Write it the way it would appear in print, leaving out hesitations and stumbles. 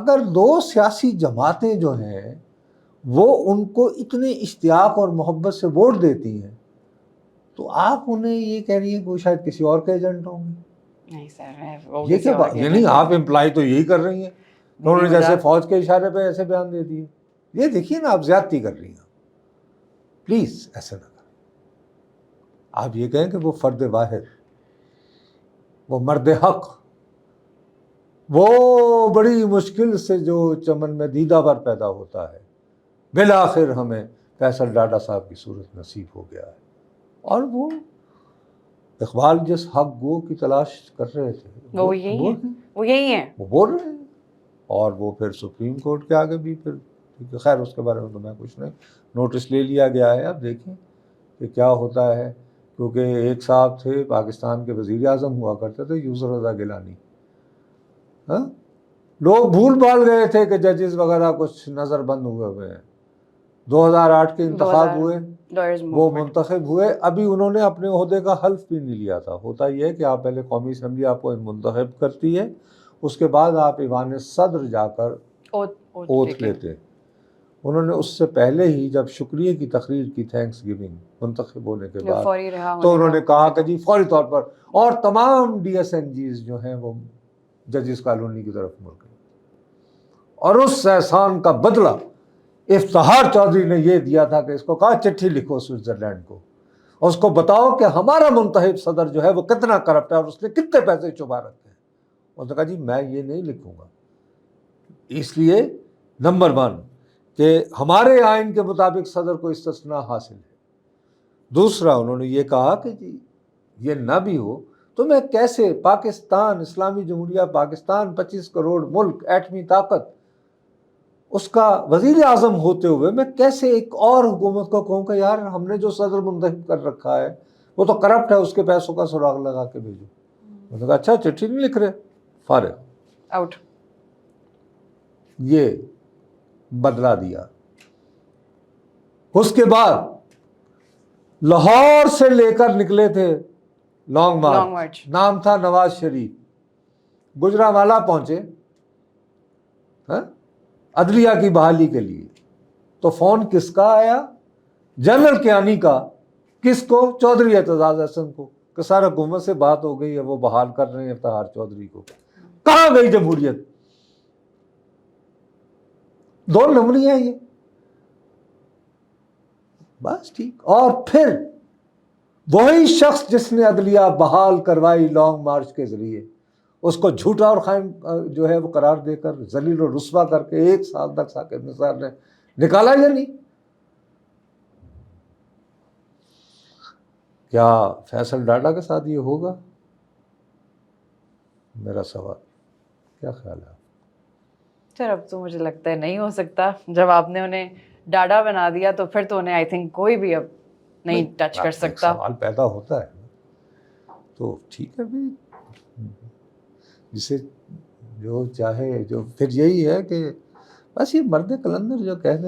اگر دو سیاسی جماعتیں جو ہیں وہ ان کو اتنے اشتیاق اور محبت سے ووٹ دیتی ہیں تو آپ انہیں یہ کہہ رہی ہیں کہ وہ شاید کسی اور کے ایجنٹ ہوں گے. نہیں سر، یہ کیا بات، یعنی آپ امپلائی تو یہی کر رہی ہیں. انہوں نے جیسے فوج کے اشارے پہ ایسے بیان دے دیے. یہ دیکھیے نا، آپ زیادتی کر رہی ہیں. پلیز ایسے نہ کریں. آپ یہ کہیں کہ وہ فرد واحد، وہ مرد حق، وہ بڑی مشکل سے جو چمن میں دیدہ بر پیدا ہوتا ہے، بالآخر ہمیں فیصل ڈاڈا صاحب کی صورت نصیب ہو گیا ہے. اور وہ اقبال جس حق گو کی تلاش کر رہے تھے وہ یہی ہیں، وہ بول رہے ہیں. اور وہ پھر سپریم کورٹ کے آگے بھی پھر خیر اس کے بارے میں تو میں کچھ نہیں، نوٹس لے لیا گیا ہے. اب دیکھیں کہ کیا ہوتا ہے، کیونکہ ایک صاحب تھے پاکستان کے وزیر اعظم ہوا کرتے تھے، یوسف رضا گیلانی. ہاں، لوگ بھول بھال گئے تھے کہ ججز وغیرہ کچھ نظر بند ہوئے ہیں. 2008 کے انتخاب ہوئے، وہ منتخب ہوئے، ابھی انہوں نے اپنے عہدے کا حلف بھی نہیں لیا تھا. ہوتا یہ ہے کہ آپ پہلے قومی اسمبلی آپ کو منتخب کرتی ہے، اس کے بعد آپ ایوان صدر جا کر اوتھ لیتے ہیں. انہوں نے اس سے پہلے ہی جب شکریہ کی تقریر کی، تھینکس گیونگ، منتخب ہونے کے بعد، تو انہوں نے کہا کہ جی فوری طور پر، اور تمام ڈی ایس این جیز جو ہیں وہ ججز کالونی کی طرف مڑ گئے. اور اس احسان کا بدلہ افتخار چودھری نے یہ دیا تھا کہ اس کو کہا چٹھی لکھو سوئٹزرلینڈ کو، اور اس کو بتاؤ کہ ہمارا منتخب صدر جو ہے وہ کتنا کرپٹ ہے اور اس نے کتنے پیسے چھپا رکھے ہیں. اس نے کہا جی میں یہ نہیں لکھوں گا، اس لیے نمبر 1 کہ ہمارے آئین کے مطابق صدر کو استثناء حاصل ہے. دوسرا انہوں نے یہ کہا کہ جی یہ نہ بھی ہو تو میں کیسے پاکستان، اسلامی جمہوریہ پاکستان، 25 کروڑ ملک، ایٹمی طاقت، اس کا وزیر اعظم ہوتے ہوئے میں کیسے ایک اور حکومت کو کہوں کہ یار ہم نے جو صدر منتخب کر رکھا ہے وہ تو کرپٹ ہے، اس کے پیسوں کا سراغ لگا کے بھیجو. انہوں نے کہا اچھا چٹھی نہیں لکھ رہے، فارغ آؤٹ. یہ بدلا دیا. اس کے بعد لاہور سے لے کر نکلے تھے لانگ مارچ، نام تھا نواز شریف. گجرانوالہ پہنچے عدلیہ کی بحالی کے لیے، تو فون کس کا آیا؟ جنرل کیانی کا. کس کو؟ چودھری اعتزاز احسن کو، کہ سارا حکومت سے بات ہو گئی ہے، وہ بحال کر رہے ہیں افتخار چودھری کو. کہاں گئی جمہوریت؟ 2 نمبری ہیں یہ. بس ٹھیک. اور پھر وہی شخص جس نے عدلیہ بحال کروائی لانگ مارچ کے ذریعے، اس کو جھوٹا اور خائن جو ہے وہ قرار دے کر ذلیل و رسوا کر کے 1 سال تک ثاقب نثار نے نکالا یا نہیں؟ کیا فیصل ڈاڈا کے ساتھ یہ ہوگا؟ میرا سوال. کیا خیال ہے؟ سر اب تو مجھے لگتا ہے نہیں ہو سکتا. جب آپ نے انہیں ڈاڈا بنا دیا تو پھر تو انہیں آئی تھنک کوئی بھی اب نہیں ٹچ کر سکتا. سوال پیدا ہوتا ہے تو ٹھیک ہے بھی، جسے جو چاہے، جو پھر یہی ہے کہ بس یہ مرد کلندر جو کہہ دیں